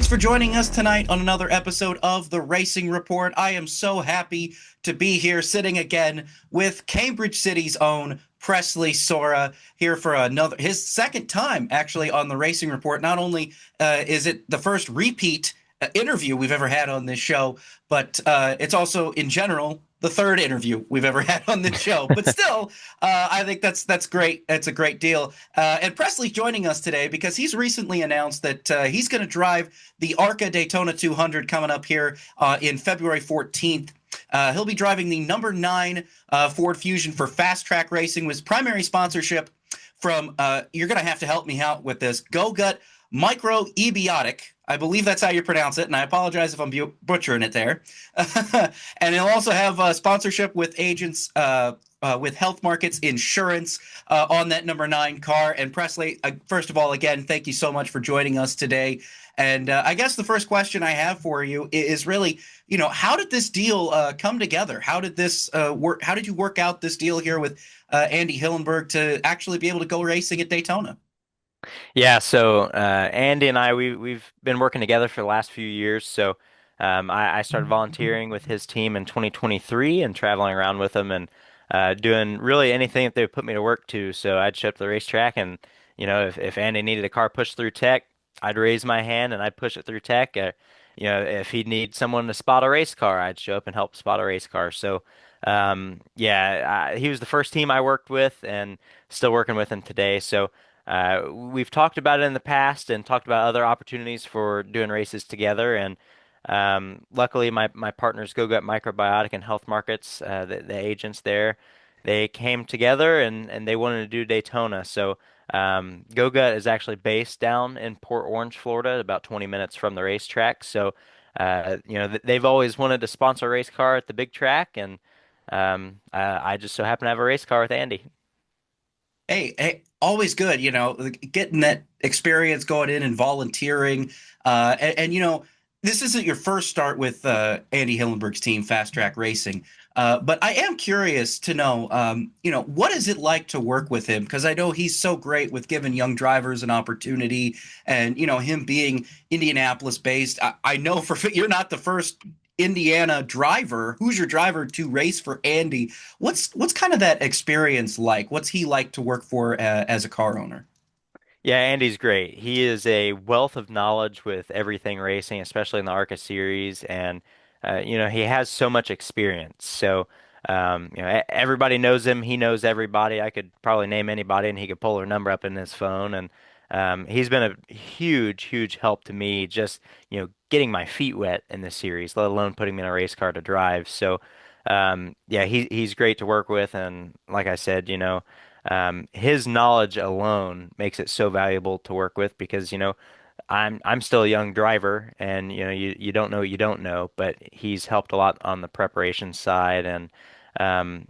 Thanks for joining us tonight on another episode of the Racing Report. I am so happy to be here sitting again with Cambridge City's own Presley Sorah here for his second time actually on the Racing Report. Not only is it the first repeat interview we've ever had on this show, but it's also in general the third interview we've ever had on this show. But still, I think that's great. That's a great deal. And Presley's joining us today because he's recently announced that he's going to drive the ARCA Daytona 200 coming up here in February 14th. He'll be driving the number 9 Ford Fusion for Fast Track Racing with primary sponsorship from, you're going to have to help me out with this, Go Gut Microebiotic. I believe that's how you pronounce it, and I apologize if I'm butchering it there. And he'll also have sponsorship with agents with Health Markets Insurance on that number 9 car. And Presley, first of all, again, thank you so much for joining us today. And I guess the first question I have for you is really, how did this deal come together? How did this work? How did you work out this deal here with Andy Hillenburg to actually be able to go racing at Daytona? Yeah, so Andy and we've been working together for the last few years. So I started volunteering with his team in 2023 and traveling around with them and doing really anything that they would put me to work to. So I'd show up to the racetrack and if Andy needed a car pushed through tech, I'd raise my hand and I'd push it through tech. If he'd need someone to spot a race car, I'd show up and help spot a race car. So he was the first team I worked with and still working with him today. So. We've talked about it in the past and talked about other opportunities for doing races together. And luckily, my partners, Go Gut Microbiotic and Health Markets, the agents there, they came together and they wanted to do Daytona. So Go Gut is actually based down in Port Orange, Florida, about 20 minutes from the racetrack. So they've always wanted to sponsor a race car at the big track, and I just so happen to have a race car with Andy. Hey, always good, getting that experience going in and volunteering. And this isn't your first start with Andy Hillenburg's team, Fast Track Racing. But I am curious to know, what is it like to work with him? Because I know he's so great with giving young drivers an opportunity and, him being Indianapolis based. I know you're not the first Indiana driver, who's your driver to race for Andy. What's kind of that experience like? What's he like to work for as a car owner? Yeah, Andy's great. He is a wealth of knowledge with everything racing, especially in the ARCA series, and he has so much experience. So, everybody knows him. He knows everybody. I could probably name anybody, and he could pull their number up in his phone. And he's been a huge, huge help to me, just getting my feet wet in this series, let alone putting me in a race car to drive. So, yeah, he's great to work with, and like I said, his knowledge alone makes it so valuable to work with because, I'm still a young driver and you don't know what you don't know, but he's helped a lot on the preparation side and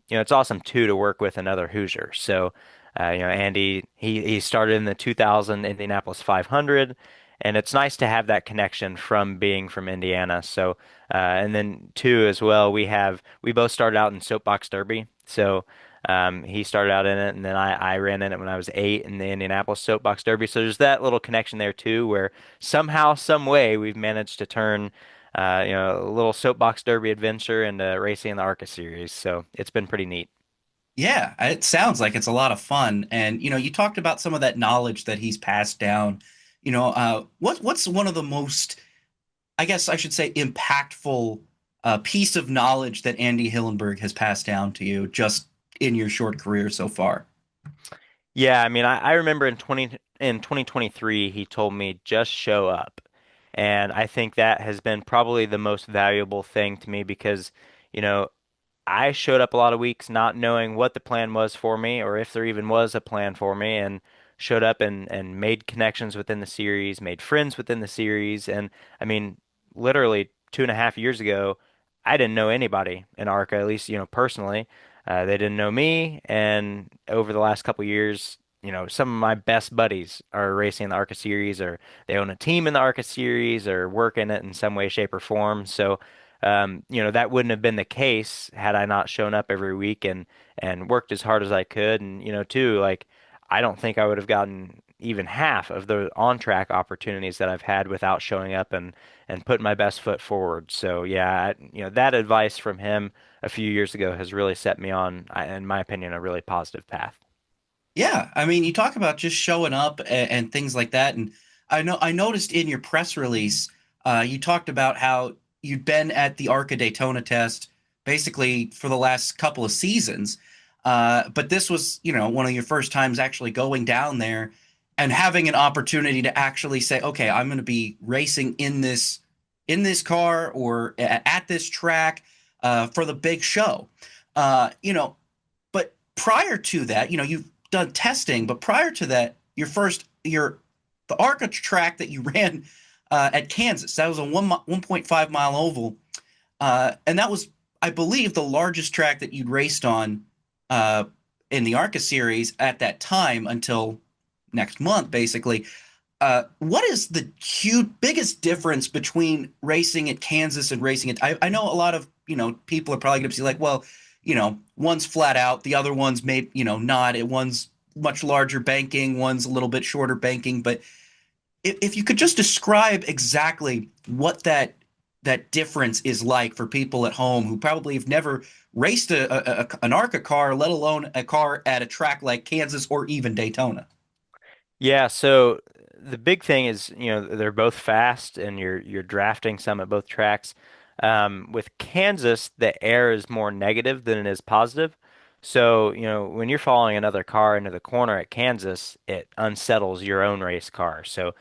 it's awesome too to work with another Hoosier. So Andy he started in the 2000 Indianapolis 500 and it's nice to have that connection from being from Indiana. So and then two as well, we both started out in Soapbox Derby. So he started out in it, and then I ran in it when I was 8 in the Indianapolis Soapbox Derby. So there's that little connection there too, where somehow, some way, we've managed to turn, a little Soapbox Derby adventure into racing in the ARCA series. So it's been pretty neat. Yeah, it sounds like it's a lot of fun. And you talked about some of that knowledge that he's passed down. What's one of the most, I guess I should say, impactful piece of knowledge that Andy Hillenburg has passed down to you just in your short career so far? Yeah, I mean, I remember in 2023, he told me just show up. And I think that has been probably the most valuable thing to me because, you know, I showed up a lot of weeks not knowing what the plan was for me or if there even was a plan for me and showed up and made connections within the series, made friends within the series. And I mean, literally 2.5 years ago, I didn't know anybody in ARCA, at least, personally. They didn't know me. And over the last couple years, some of my best buddies are racing in the ARCA series or they own a team in the ARCA series or work in it in some way, shape, or form. So, that wouldn't have been the case had I not shown up every week and worked as hard as I could. And, too, like I don't think I would have gotten even half of the on-track opportunities that I've had without showing up and putting my best foot forward. So yeah, that advice from him a few years ago has really set me on, in my opinion, a really positive path. Yeah, I mean, you talk about just showing up and things like that, and I noticed in your press release, you talked about how you'd been at the ARCA Daytona test basically for the last couple of seasons, but this was, one of your first times actually going down there and having an opportunity to actually say, okay, I'm going to be racing in this car or at this track for the big show. Uh, you know, but prior to that, you've done testing, but prior to that, the ARCA track that you ran at Kansas, that was a 1.5 mile oval, and that was, I believe, the largest track that you'd raced on uh, in the ARCA series at that time until next month, basically. What is the huge biggest difference between racing at Kansas and racing at? I know a lot of people are probably going to be like, well, one's flat out, the other one's maybe not. One's much larger banking, one's a little bit shorter banking. But if you could just describe exactly what that difference is like for people at home who probably have never raced an ARCA car, let alone a car at a track like Kansas or even Daytona. Yeah, so the big thing is, they're both fast and you're drafting some at both tracks. With Kansas, the air is more negative than it is positive. So, when you're following another car into the corner at Kansas, it unsettles your own race car. So,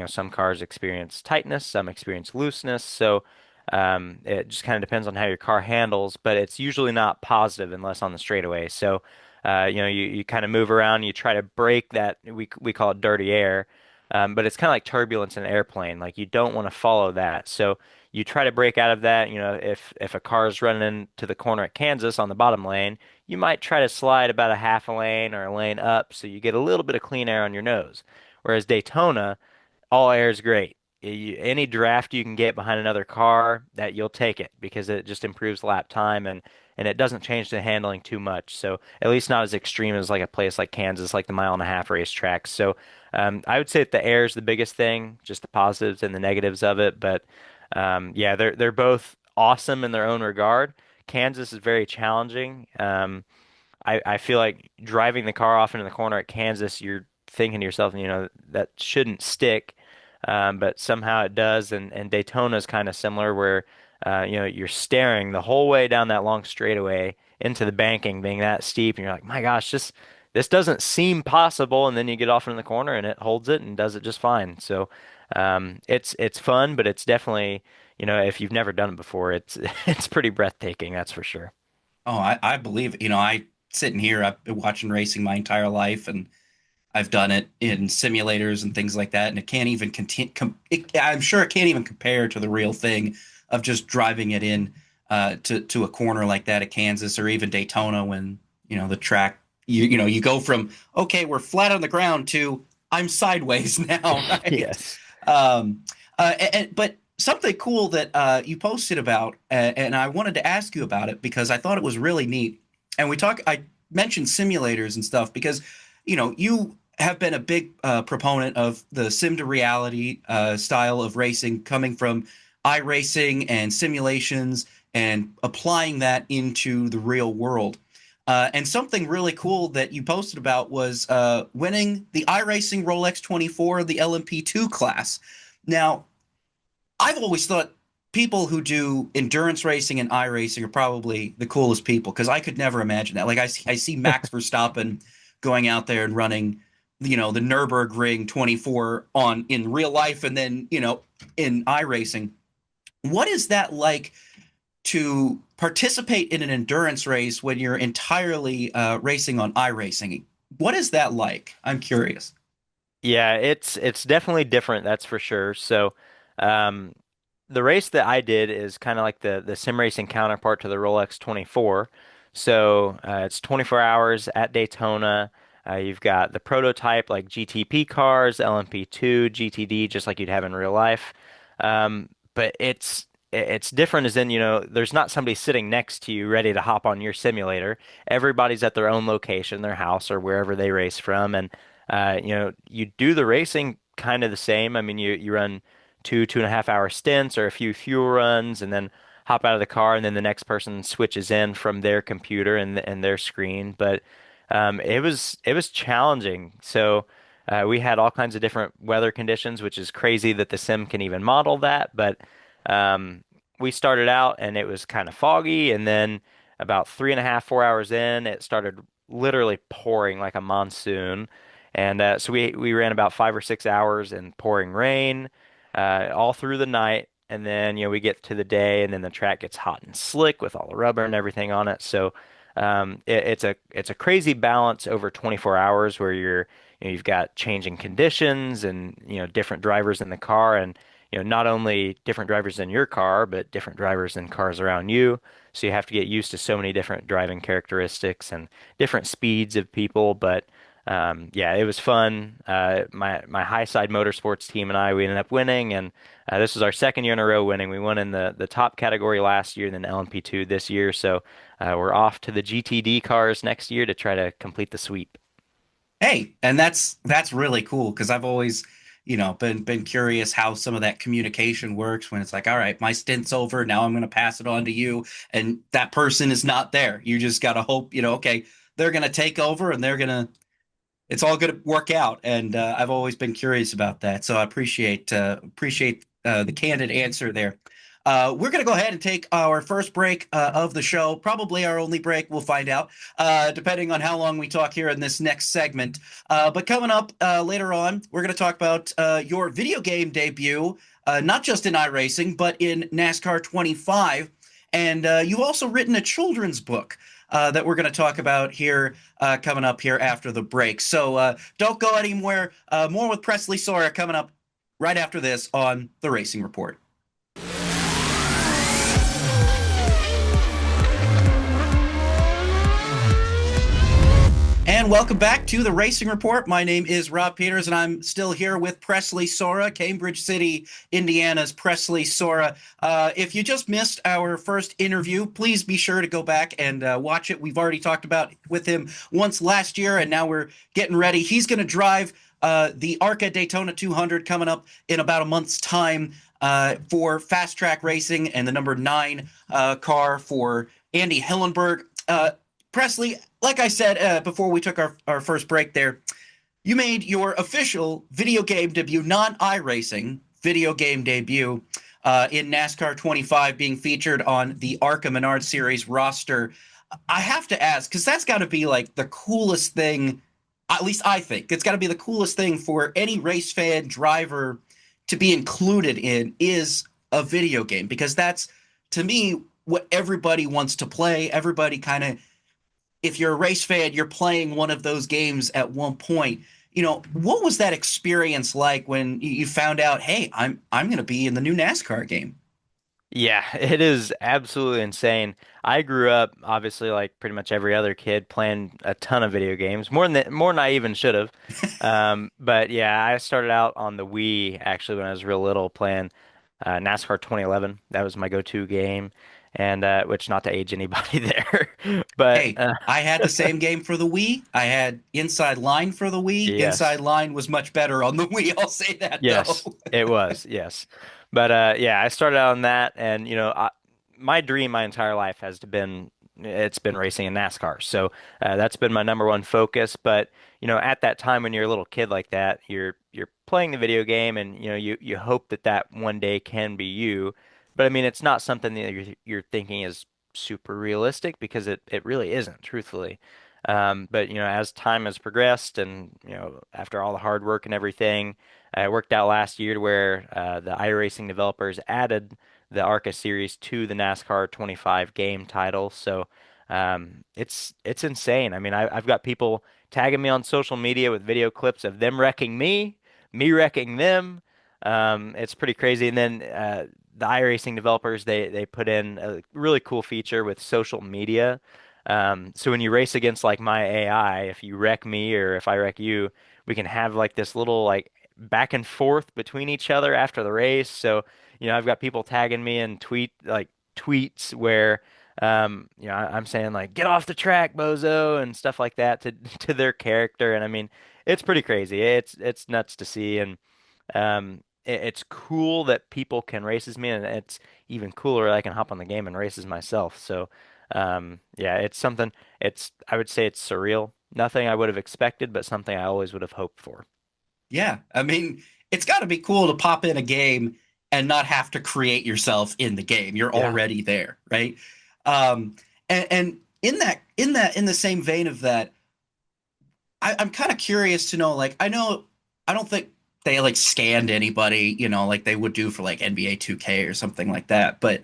some cars experience tightness, some experience looseness. So, it just kind of depends on how your car handles, but it's usually not positive unless on the straightaway. So, you kind of move around, you try to break that, we call it dirty air, but it's kind of like turbulence in an airplane. Like you don't want to follow that. So you try to break out of that. If a car is running into the corner at Kansas on the bottom lane, you might try to slide about a half a lane or a lane up so you get a little bit of clean air on your nose. Whereas Daytona, all air is great. Any draft you can get behind another car, that you'll take it because it just improves lap time and it doesn't change the handling too much. So at least not as extreme as like a place like Kansas, like the mile and a half racetrack. So I would say that the air is the biggest thing, just the positives and the negatives of it. But yeah, they're both awesome in their own regard. Kansas is very challenging. I feel like driving the car off into the corner at Kansas, you're thinking to yourself, that shouldn't stick, but somehow it does. And Daytona is kind of similar, where you're staring the whole way down that long straightaway into the banking being that steep, and you're like, my gosh, this doesn't seem possible. And then you get off in the corner and it holds it and does it just fine. So it's fun, but it's definitely, if you've never done it before, it's it's pretty breathtaking, that's for sure. Oh, I believe it. I sitting here, I've been watching racing my entire life, and I've done it in simulators and things like that, and it can't even continue. I'm sure it can't even compare to the real thing of just driving it in to a corner like that at Kansas or even Daytona when the track you go from okay, we're flat on the ground to I'm sideways now, right? Yes. But something cool that you posted about, and I wanted to ask you about it because I thought it was really neat. And I mentioned simulators and stuff because, you have been a big proponent of the sim to reality style of racing, coming from iRacing and simulations and applying that into the real world. And something really cool that you posted about was winning the iRacing Rolex 24, the LMP2 class. Now, I've always thought people who do endurance racing and iRacing are probably the coolest people because I could never imagine that. Like I see Max Verstappen going out there and running, the Nürburgring 24 on in real life and then, in iRacing. What is that like to participate in an endurance race when you're entirely racing on iRacing? What is that like? I'm curious. Yeah, it's definitely different, that's for sure. So, um, the race that I did is kind of like the sim racing counterpart to the Rolex 24. So, it's 24 hours at Daytona. You've got the prototype like GTP cars, LMP2, GTD, just like you'd have in real life. But it's different as in, there's not somebody sitting next to you ready to hop on your simulator. Everybody's at their own location, their house or wherever they race from, and You do the racing kind of the same. I mean, you run 2.5 hour stints or a few fuel runs, and then hop out of the car, and then the next person switches in from their computer and their screen. But it was challenging. So we had all kinds of different weather conditions, which is crazy that the sim can even model that. But um, we started out and it was kind of foggy, and then about 3.5, 4 hours in, it started literally pouring like a monsoon. And so we ran about 5 or 6 hours in pouring rain all through the night. And then, we get to the day, and then the track gets hot and slick with all the rubber and everything on it. So it's a crazy balance over 24 hours where you've got changing conditions and different drivers in the car, and not only different drivers in your car, but different drivers in cars around you. So you have to get used to so many different driving characteristics and different speeds of people. But yeah, it was fun. My high side motorsports team and we ended up winning, and this was our second year in a row winning. We won in the top category last year, and then LMP2 this year. So we're off to the GTD cars next year to try to complete the sweep. Hey, and that's really cool because I've always, been curious how some of that communication works when it's like, all right, my stint's over, now I'm going to pass it on to you, and that person is not there. You just got to hope, okay, they're going to take over and it's all going to work out. And I've always been curious about that, so I appreciate the candid answer there. We're going to go ahead and take our first break of the show, probably our only break. We'll find out, depending on how long we talk here in this next segment. But coming up later on, we're going to talk about your video game debut, not just in iRacing, but in NASCAR 25. And you've also written a children's book that we're going to talk about here coming up here after the break. So don't go anywhere. More with Presley Sorah coming up right after this on the Racing Report. And welcome back to the Racing Report. My name is Rob Peeters, and I'm still here with Presley Sorah, Cambridge City, Indiana's Presley Sorah. If you just missed our first interview, please be sure to go back and watch it. We've already talked about with him once last year, and now we're getting ready. He's going to drive the ARCA Daytona 200 coming up in about a month's time for fast track racing and the number 9 car for Andy Hillenberg. Presley, like I said before we took our first break there, you made your official video game debut, non-iRacing video game debut in NASCAR 25, being featured on the ARCA Menard Series roster. I have to ask, because that's got to be like the coolest thing, at least I think. It's got to be the coolest thing for any race fan driver to be included in is a video game, because that's, to me, what everybody wants to play. Everybody kind of, if you're a race fan, you're playing one of those games at one point. What was that experience like when you found out, hey, I'm going to be in the new NASCAR game? Yeah, it is absolutely insane. I grew up, obviously, like pretty much every other kid, playing a ton of video games, more than I even should have. But yeah, I started out on the Wii actually when I was real little, playing NASCAR 2011. That was my go-to game, and which, not to age anybody there, but Hey, I had the same game for the Wii. I had Inside Line for the Wii. yes. Inside Line was much better on the Wii. I'll say that though. Yes, it was. Yes. But yeah, I started out on that, and my dream my entire life has been it's been racing in NASCAR. So that's been my number one focus. But at that time when you're a little kid like that, you're playing the video game, and you hope that that one day can be you. But I mean, it's not something that you're thinking is super realistic, because it really isn't, truthfully. But as time has progressed, and after all the hard work and everything. It worked out last year to where the iRacing developers added the ARCA series to the NASCAR 25 game title. So it's insane. I mean, I've got people tagging me on social media with video clips of them wrecking me wrecking them. It's pretty crazy. And then the iRacing developers, they put in a really cool feature with social media. So when you race against like my AI, if you wreck me or if I wreck you, we can have like this little like back and forth between each other after the race. So, I've got people tagging me in tweets where I'm saying like, get off the track, bozo, and stuff like that to to their character. And I mean, it's pretty crazy. It's nuts to see, and it's cool that people can race as me, and it's even cooler that I can hop on the game and race as myself. So, yeah, it's something. I would say it's surreal. Nothing I would have expected, but something I always would have hoped for. Yeah, I mean, it's got to be cool to pop in a game and not have to create yourself in the game. You're Yeah. already there, right? Um, and in the same vein of that, I'm kind of curious to know. Like, I don't think they like scanned anybody, like they would do for like NBA 2K or something like that. But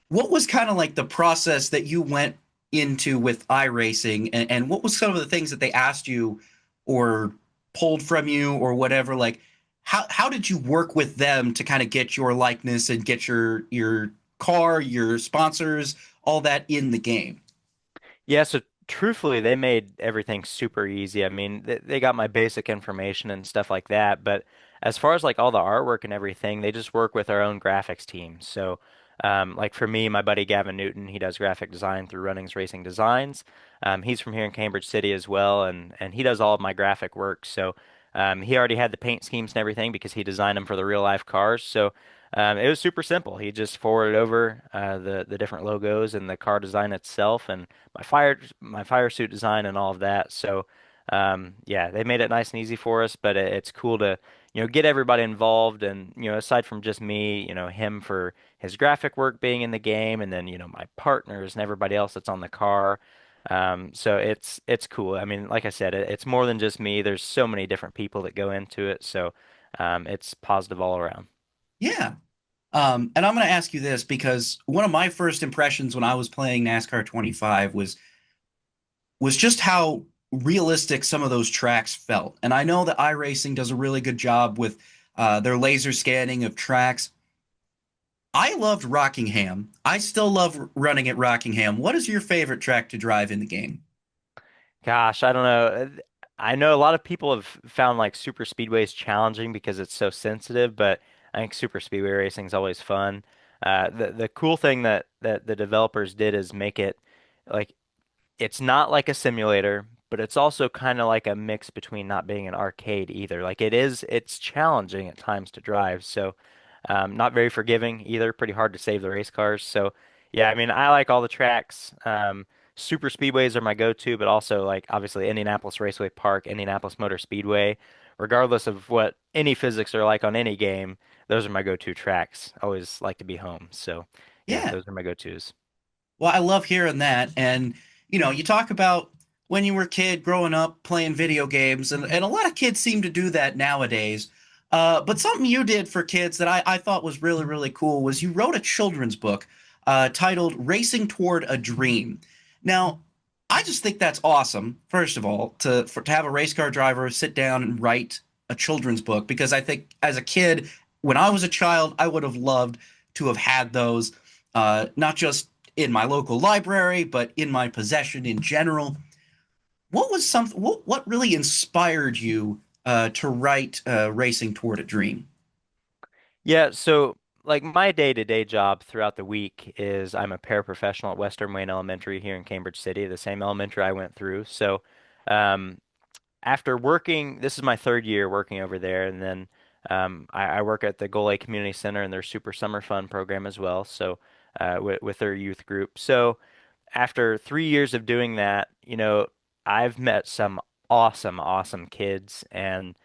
what was kind of like the process that you went into with iRacing, and what was some of the things that they asked you or pulled from you or whatever? Like, how did you work with them to kind of get your likeness and get your car, your sponsors, all that in the game? Yeah, so truthfully, they made everything super easy. I mean, they got my basic information and stuff like that, but as far as like all the artwork and everything, they just work with our own graphics team. So, like for me, my buddy Gavin Newton, he does graphic design through Runnings Racing Designs. He's from here in Cambridge City as well, and he does all of my graphic work. So, he already had the paint schemes and everything because he designed them for the real life cars. So, it was super simple. He just forwarded over the different logos and the car design itself, and my fire suit design and all of that. So yeah, they made it nice and easy for us, but it's cool to, get everybody involved and, aside from just me, him for his graphic work being in the game and then, my partners and everybody else that's on the car. So it's cool. I mean, like I said, it's more than just me. There's so many different people that go into it, so it's positive all around. Yeah. And I'm going to ask you this because one of my first impressions when I was playing NASCAR 25 was just how realistic some of those tracks felt. And I know that iRacing does a really good job with their laser scanning of tracks. I loved Rockingham. I still love running at Rockingham. What is your favorite track to drive in the game? Gosh, I don't know. I know a lot of people have found like super speedways challenging because it's so sensitive, but I think super speedway racing is always fun. The cool thing that the developers did is make it like it's not like a simulator, but it's also kind of like a mix between not being an arcade either. Like it's challenging at times to drive. So, not very forgiving either. Pretty hard to save the race cars. So, yeah, I mean, I like all the tracks. Super speedways are my go-to, but also like obviously Indianapolis Raceway Park, Indianapolis Motor Speedway. Regardless of what any physics are like on any game, those are my go-to tracks. Always like to be home. So, yeah, Yeah. those are my go-tos. Well, I love hearing that. And, you talk about when you were a kid growing up playing video games, and a lot of kids seem to do that nowadays. But something you did for kids that I thought was really, really cool was you wrote a children's book titled Racing Toward a Dream. Now, I just think that's awesome, first of all, to have a race car driver sit down and write a children's book, because I think as a kid, when I was a child, I would have loved to have had those, not just in my local library, but in my possession in general. What really inspired you to write Racing Toward a Dream? Yeah, so like my day-to-day job throughout the week is I'm a paraprofessional at Western Wayne Elementary here in Cambridge City, the same elementary I went through. So, um, after working, this is my third year working over there, and then I work at the Gole Community Center and their Super Summer Fun program as well. So, with their youth group. So after 3 years of doing that, I've met some awesome, awesome kids and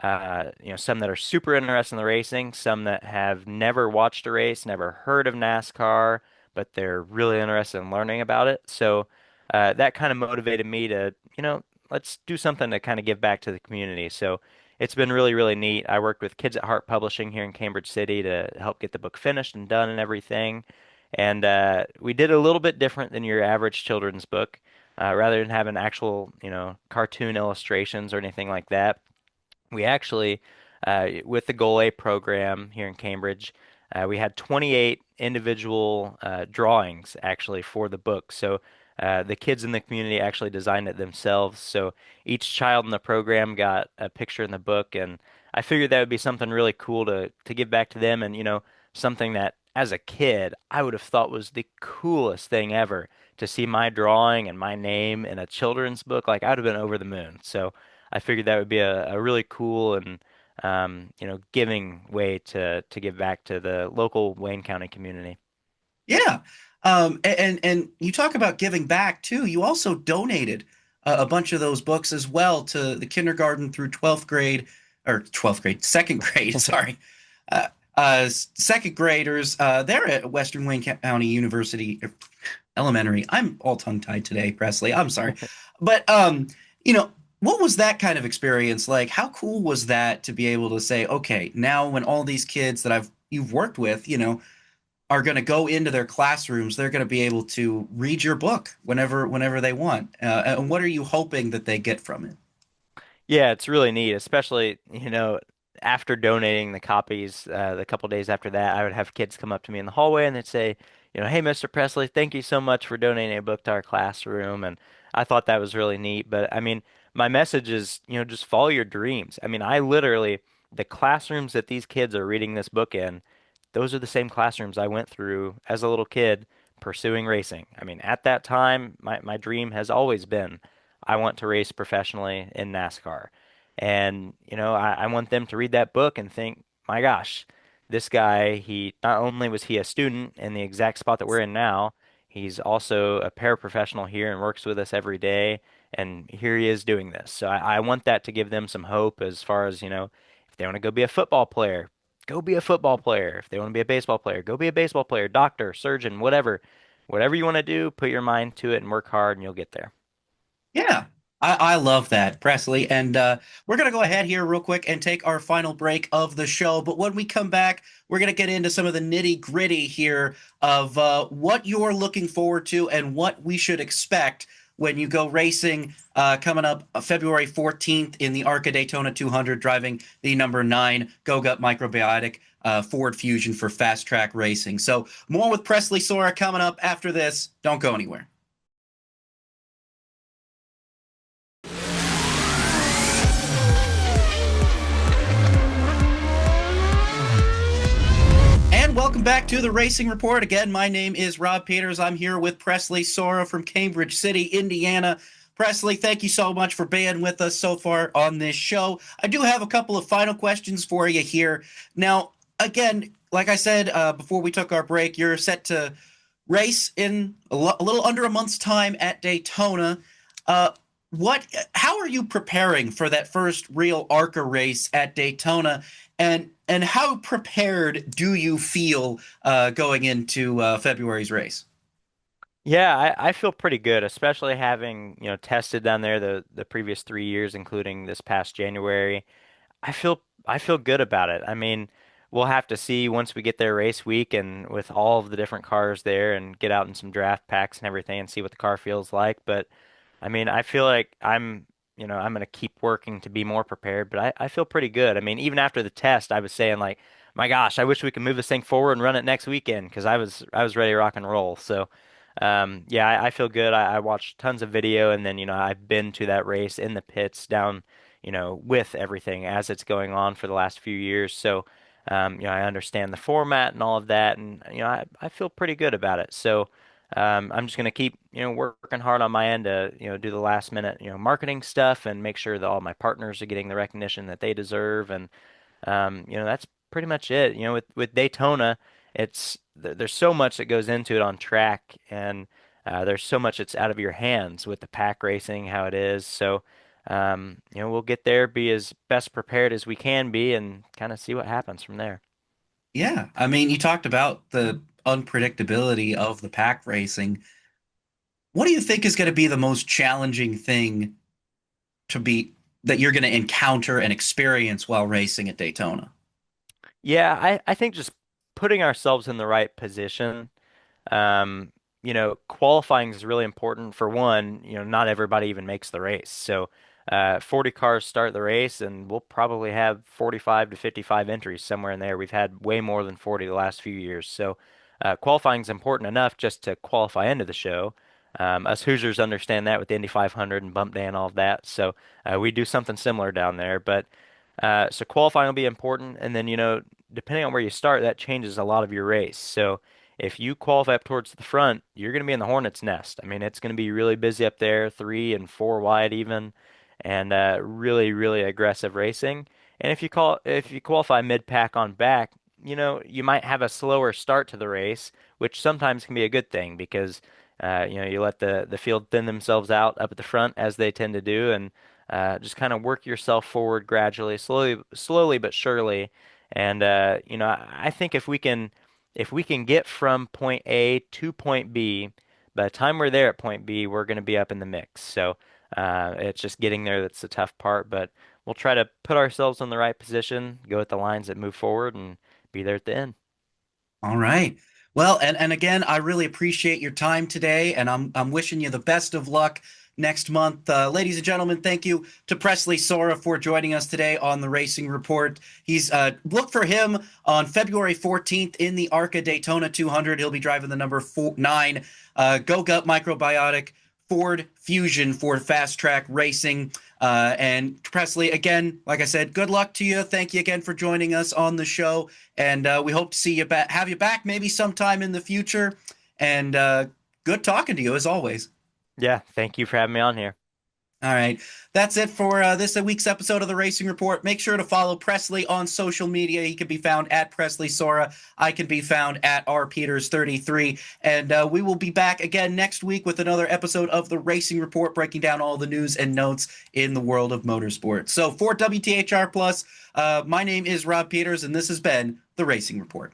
some that are super interested in the racing, some that have never watched a race, never heard of NASCAR, but they're really interested in learning about it. So that kind of motivated me to, let's do something to kind of give back to the community. So it's been really, really neat. I worked with Kids at Heart Publishing here in Cambridge City to help get the book finished and done and everything. And we did a little bit different than your average children's book. Rather than having actual, cartoon illustrations or anything like that, we actually, with the Goal A program here in Cambridge, we had 28 individual drawings actually for the book. So the kids in the community actually designed it themselves. So each child in the program got a picture in the book, and I figured that would be something really cool to give back to them, and something that as a kid, I would have thought was the coolest thing ever to see my drawing and my name in a children's book. Like I'd have been over the moon. So I figured that would be a really cool and giving way to give back to the local Wayne County community. Yeah. And you talk about giving back too. You also donated a bunch of those books as well to the kindergarten through 12th grade, or 12th grade, second grade, sorry. Second graders there at Western Wayne County University Elementary. I'm all tongue-tied today, Presley. I'm sorry. But you know, what was that kind of experience like? How cool was that to be able to say, okay, now when all these kids that you've worked with, are going to go into their classrooms, they're going to be able to read your book whenever they want. And what are you hoping that they get from it? Yeah, it's really neat, especially, after donating the copies, the couple days after that, I would have kids come up to me in the hallway and they'd say, hey, Mr. Presley, thank you so much for donating a book to our classroom. And I thought that was really neat. But I mean, my message is, just follow your dreams. I mean, I literally, the classrooms that these kids are reading this book in, those are the same classrooms I went through as a little kid pursuing racing. I mean, at that time, my dream has always been I want to race professionally in NASCAR. And, I want them to read that book and think, my gosh, this guy, he not only was he a student in the exact spot that we're in now, he's also a paraprofessional here and works with us every day. And here he is doing this. So I want that to give them some hope as far as, if they want to go be a football player, go be a football player. If they want to be a baseball player, go be a baseball player, doctor, surgeon, whatever. Whatever you want to do, put your mind to it and work hard and you'll get there. Yeah, I love that, Presley. And we're going to go ahead here real quick and take our final break of the show. But when we come back, we're going to get into some of the nitty gritty here of what you're looking forward to and what we should expect when you go racing coming up February 14th in the ARCA Daytona 200, driving the number 9 Go Gut Microbiotic Ford Fusion for fast track racing. So more with Presley Sorah coming up after this. Don't go anywhere. And welcome back to the Racing Report. Again, my name is Rob Peeters. I'm here with Presley Sorah from Cambridge City, Indiana. Presley, thank you so much for being with us so far on this show. I do have a couple of final questions for you here. Now, again, like I said before we took our break, you're set to race in a little under a month's time at Daytona. Uh, how are you preparing for that first real ARCA race at Daytona? And how prepared do you feel going into February's race? Yeah, I feel pretty good, especially having, tested down there the previous 3 years, including this past January. I feel good about it. I mean, we'll have to see once we get there race week and with all of the different cars there and get out in some draft packs and everything and see what the car feels like. But I mean, I feel like I'm gonna keep working to be more prepared, but I feel pretty good. I mean, even after the test, I was saying like, my gosh, I wish we could move this thing forward and run it next weekend because I was ready to rock and roll. So, yeah, I feel good. I watched tons of video and then, I've been to that race in the pits down, with everything as it's going on for the last few years. So, I understand the format and all of that, and I feel pretty good about it. So. I'm just gonna keep, working hard on my end to, do the last minute, marketing stuff and make sure that all my partners are getting the recognition that they deserve. And, that's pretty much it. With Daytona, there's so much that goes into it on track, and there's so much that's out of your hands with the pack racing, how it is. So, we'll get there, be as best prepared as we can be, and kind of see what happens from there. Yeah, I mean, you talked about the unpredictability of the pack racing. What do you think is going to be the most challenging thing to be that you're going to encounter and experience while racing at Daytona? Yeah, I think just putting ourselves in the right position. Qualifying is really important. For one, not everybody even makes the race. So, 40 cars start the race, and we'll probably have 45 to 55 entries somewhere in there. We've had way more than 40 the last few years. So, qualifying is important enough just to qualify into the show. Us Hoosiers understand that with the Indy 500 and Bump Day and all of that. So, we do something similar down there. But So qualifying will be important, and then depending on where you start, that changes a lot of your race. So if you qualify up towards the front, you're going to be in the hornet's nest. I mean, it's going to be really busy up there, 3 and 4 wide even, and really, really aggressive racing. And if you qualify mid-pack on back, you might have a slower start to the race, which sometimes can be a good thing because you let the field thin themselves out up at the front as they tend to do, and just kind of work yourself forward gradually, slowly but surely. And I think if we can get from point A to point B, by the time we're there at point B, we're going to be up in the mix. So it's just getting there that's the tough part, but we'll try to put ourselves in the right position, go at the lines that move forward, and be there at the end. All right. Well, and again, I really appreciate your time today, and I'm wishing you the best of luck next month. Ladies and gentlemen, thank you to Presley Sorah for joining us today on the Racing Report. He's look for him on February 14th in the ARCA Daytona 200. He'll be driving the number 9 Go Gut Microbiotic Ford Fusion for fast track racing. And Presley, again, like I said, good luck to you. Thank you again for joining us on the show, and we hope to see you back, have you back maybe sometime in the future. And good talking to you as always. Yeah, thank you for having me on here. All right, that's it for this week's episode of the Racing Report. Make sure to follow Presley on social media. He can be found at Presley Sorah. I can be found at rpeters33, and we will be back again next week with another episode of the Racing Report, breaking down all the news and notes in the world of motorsports. So for WTHR Plus, my name is Rob Peeters, and this has been the Racing Report.